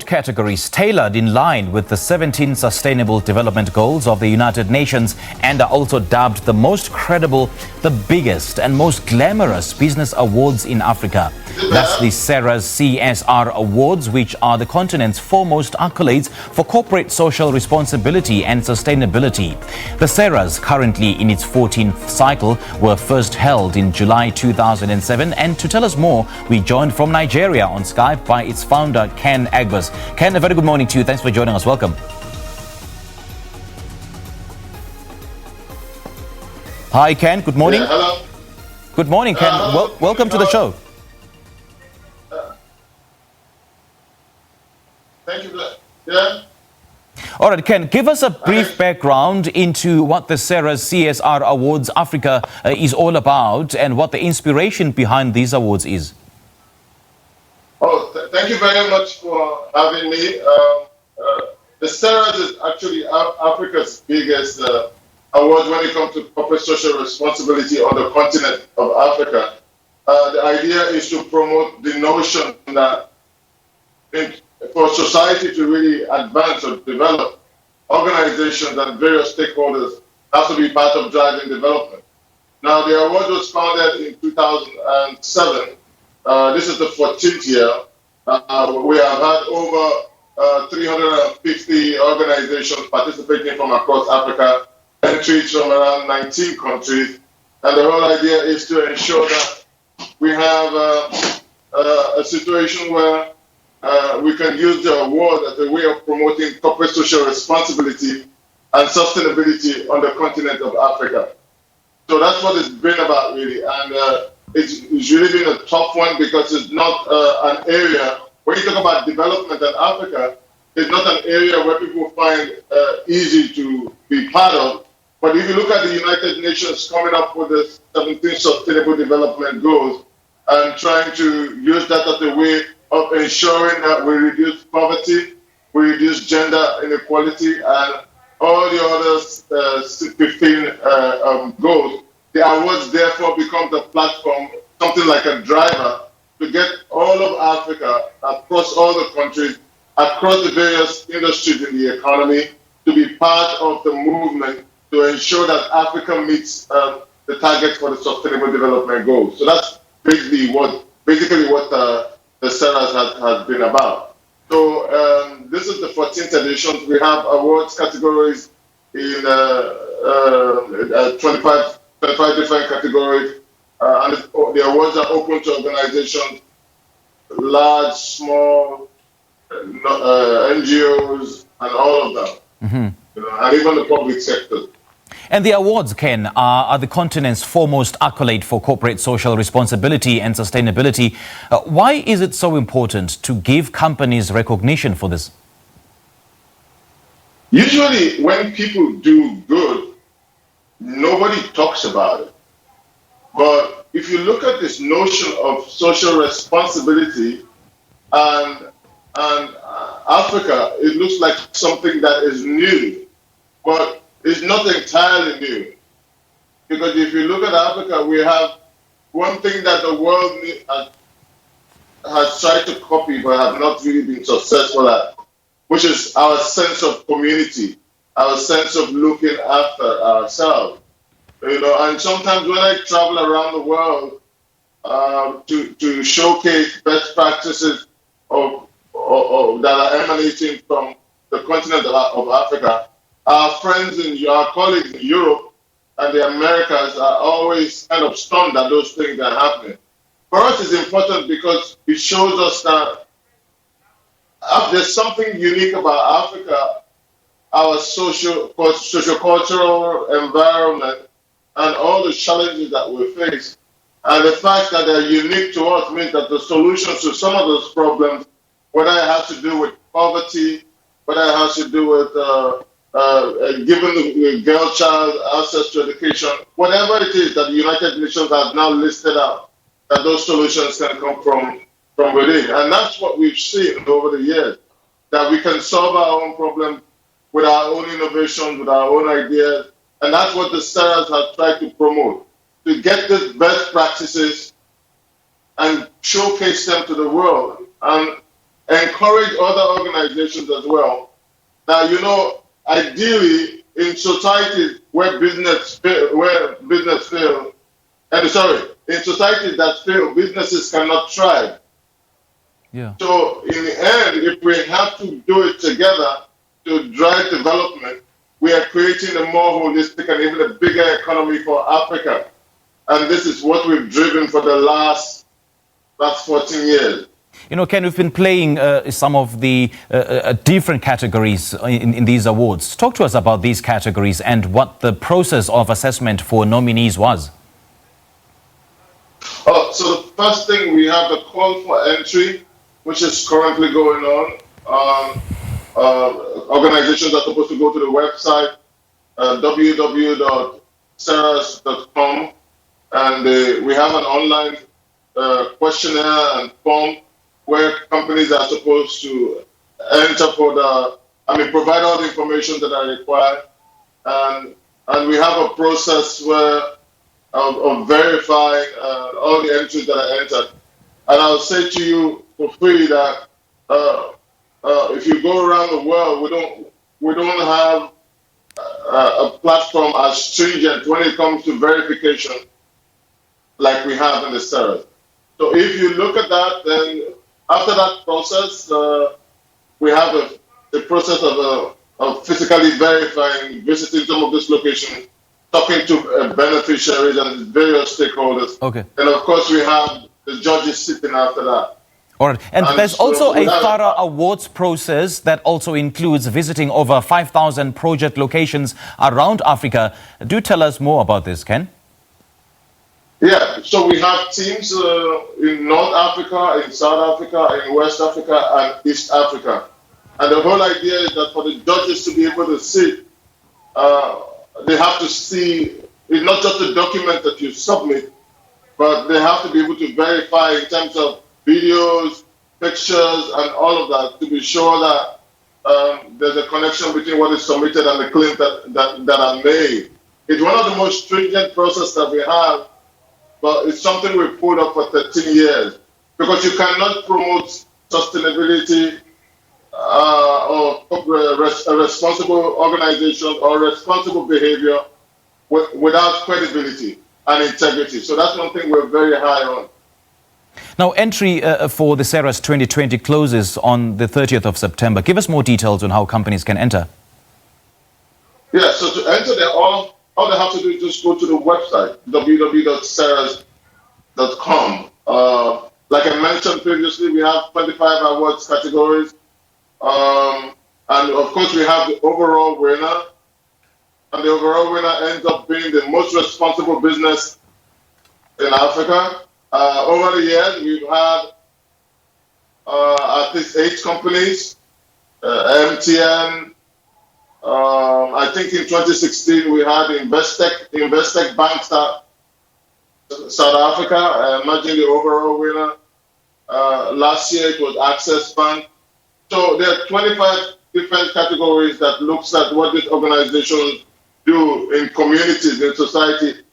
Categories tailored in line with the 17 Sustainable Development Goals of the United Nations and are also dubbed the most credible, the biggest and most glamorous business awards in Africa. That's the SERAS CSR Awards, which are the continent's foremost accolades for corporate social responsibility and sustainability. The SERAS, currently in its 14th cycle, were first held in July 2007. And to tell us more, we joined from Nigeria on Skype by its founder, Egbas. Ken, a very good morning to you. Thanks for joining us. Welcome. Hi, Ken. Good morning. Yeah, hello. Good morning, Ken. Welcome to the show. Thank you. Yeah. All right, Ken, give us a brief background into what the SERAS CSR Awards Africa is all about and what the inspiration behind these awards is. Thank you very much for having me. The SERAS is actually Africa's biggest award when it comes to corporate social responsibility on the continent of Africa. The idea is to promote the notion that for society to really advance or develop, organizations and various stakeholders have to be part of driving development. Now, the award was founded in 2007. This is the 14th year. We have had over 350 organizations participating from across Africa, entries from around 19 countries. And the whole idea is to ensure that we have a situation where we can use the award as a way of promoting corporate social responsibility and sustainability on the continent of Africa. So that's what it's been about, really. And it's really been a tough one because it's not an area, when you talk about development in Africa, it's not an area where people find easy to be part of. But if you look at the United Nations coming up with the 17 Sustainable Development Goals and trying to use that as a way of ensuring that we reduce poverty, we reduce gender inequality, and all the other 15 goals, the awards therefore becomes a platform, something like a driver, to get all of Africa, across all the countries, across the various industries in the economy, to be part of the movement to ensure that Africa meets the targets for the Sustainable Development Goals. So that's basically what the SERAS has been about. So this is the 14th edition. We have awards categories in 25 different categories. And the awards are open to organizations, large, small, NGOs, and all of them, and even the public sector. And the awards, Ken, are the continent's foremost accolade for corporate social responsibility and sustainability. Why is it so important to give companies recognition for this? Usually when people do good, nobody talks about it. But if you look at this notion of social responsibility and Africa, it looks like something that is new. But it's not entirely new, because if you look at Africa, we have one thing that the world has tried to copy but have not really been successful at, which is our sense of community, our sense of looking after ourselves. And sometimes when I travel around the world to showcase best practices that are emanating from the continent of Africa, our friends and our colleagues in Europe and the Americas are always kind of stunned that those things are happening. For us, it's important because it shows us that there's something unique about Africa, our socio-cultural environment, and all the challenges that we face. And the fact that they're unique to us means that the solutions to some of those problems, whether it has to do with poverty, whether it has to do with giving the girl child access to education, whatever it is that the United Nations has now listed out, that those solutions can come from within. And that's what we've seen over the years, that we can solve our own problems with our own innovations, with our own ideas. And that's what the SERAS has tried to promote, to get the best practices and showcase them to the world. And encourage other organizations as well. Now, you know, ideally, in societies where business fail, in societies that fail, businesses cannot thrive. Yeah. So in the end, if we have to do it together to drive development, we are creating a more holistic and even a bigger economy for Africa. And this is what we've driven for the last 14 years. You know, Ken, we've been playing some of the different categories in these awards. Talk to us about these categories and what the process of assessment for nominees was. So the first thing, we have the call for entry, which is currently going on. Organizations are supposed to go to the website, www.seras.com, and we have an online questionnaire and form where companies are supposed to enter provide all the information that are required. And we have a process of verifying all the entries that are entered. And I'll say to you for free that if you go around the world, we don't have a platform as stringent when it comes to verification like we have in the SERAS. So if you look at that, then after that process, we have a process of physically verifying, visiting some of these locations, talking to beneficiaries and various stakeholders. Okay. And of course, we have the judges sitting after that. All right. And there's so also a thorough awards process that also includes visiting over 5,000 project locations around Africa. Do tell us more about this, Ken. Yeah, so we have teams in North Africa, in South Africa, in West Africa, and East Africa. And the whole idea is that for the judges to be able to see, they have to see, it's not just a document that you submit, but they have to be able to verify in terms of videos, pictures, and all of that to be sure that there's a connection between what is submitted and the claims that are made. It's one of the most stringent processes that we have, but it's something we've pulled up for 13 years because you cannot promote sustainability or a responsible organization or responsible behavior without credibility and integrity. So that's one thing we're very high on. Now, entry for the SERAS 2020 closes on the 30th of September. Give us more details on how companies can enter. Yeah, so to enter, all they have to do is just go to the website, www.seras.com. Like I mentioned previously, we have 25 awards categories. And of course, we have the overall winner. And the overall winner ends up being the most responsible business in Africa. Over the years, we've had at least 8 companies, MTN. I think in 2016 we had Investec Bank South Africa. Imagine the overall winner. Last year it was Access Bank. So there are 25 different categories that looks at what these organizations do in communities, in society,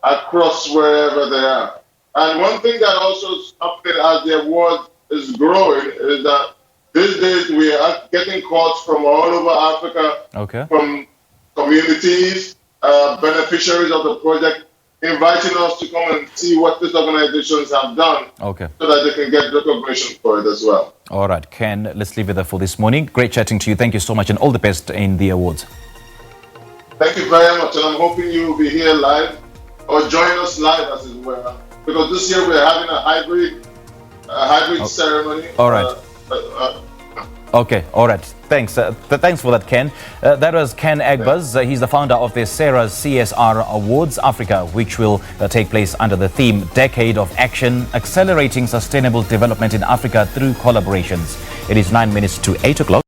across wherever they are. And one thing that also is happening as the award is growing is that these days we are getting calls from all over Africa, from communities, beneficiaries of the project, inviting us to come and see what these organizations have done so that they can get recognition for it as well. All right, Ken, let's leave it there for this morning. Great chatting to you. Thank you so much and all the best in the awards. Thank you very much, and I'm hoping you will be here live or join us live as it were, because this year we're having a hybrid ceremony. All right. Okay, all right. Thanks. Thanks for that, Ken. That was Ken Egbas. He's the founder of the SERAS CSR Awards Africa, which will take place under the theme Decade of Action, Accelerating Sustainable Development in Africa Through Collaborations. It is 9 minutes to 8 o'clock.